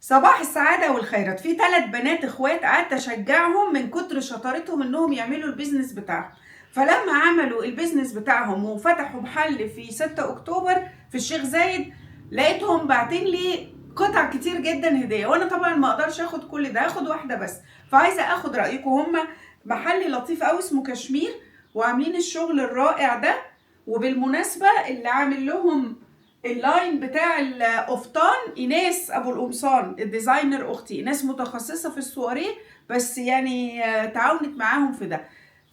صباح السعادة والخيرات. في 3 بنات اخوات قعدت اشجعهم من كتر شطارتهم انهم يعملوا البيزنس بتاعهم. فلما عملوا البيزنس بتاعهم وفتحوا محل في 6 اكتوبر في الشيخ زايد، لقيتهم باعتين لي قطع كتير جدا هدية، وانا طبعا ما اقدرش اخد كل ده، اخد واحدة بس. فعايزة اخد رأيكم. هما محل لطيف قوي اسمه كشمير، وعاملين الشغل الرائع ده. وبالمناسبة اللي عامل لهم اللاين بتاع القفطان ايناس ابو القمصان، الديزاينر اختي ايناس، متخصصه في السواريه، بس يعني تعاونت معاهم في ده.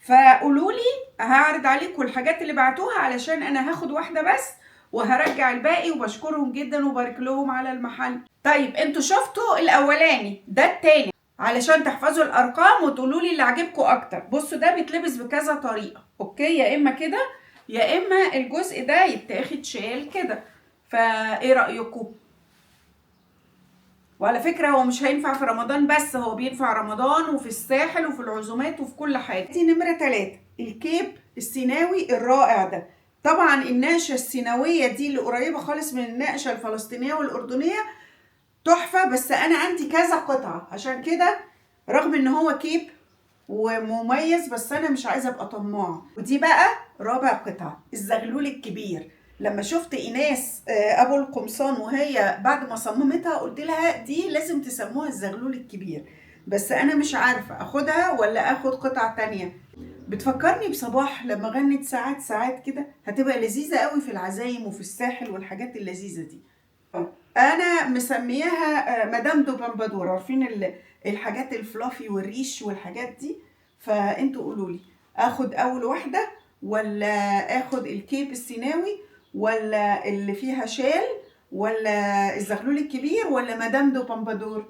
فقولوا لي، هعرض عليكم الحاجات اللي بعتوها علشان انا هاخد واحده بس وهرجع الباقي، وبشكرهم جدا وبارك لهم على المحل. طيب انتوا شفتوا الاولاني ده، التاني علشان تحفظوا الارقام وتقولوا لي اللي عجبكم اكتر. بصوا ده بيتلبس بكذا طريقه، اوكي؟ يا اما كده، يا اما الجزء ده يتاخد شال كده. فايه رأيكم؟ وعلى فكرة هو مش هينفع في رمضان بس، هو بينفع رمضان وفي الساحل وفي العزومات وفي كل حاجة. دي نمرة 3، الكيب السيناوي الرائع ده. طبعا النقشة السيناوية دي اللي قريبة خالص من النقشة الفلسطينية والأردنية تحفة، بس أنا عندي كذا قطعة، عشان كده رغم إن هو كيب ومميز بس أنا مش عايزة أبقى طماعة. ودي بقى رابع قطعة، الزغلول الكبير. لما شفت ايناس ابو القمصان وهي بعد ما صممتها، قلت لها دي لازم تسموها الزغلول الكبير، بس انا مش عارفه اخدها ولا اخد قطعه تانية. بتفكرني بصباح لما غنت ساعات ساعات كده، هتبقى لذيذه قوي في العزايم وفي الساحل والحاجات اللذيذه دي. انا مسمياها مدام دو بامبادور. عارفين الحاجات الفلافي والريش والحاجات دي؟ فانتوا قولوا لي، اخد اول واحده ولا اخد الكيب السيناوي ولا اللي فيها شال ولا الزغلول الكبير ولا مدام دو بامبادور؟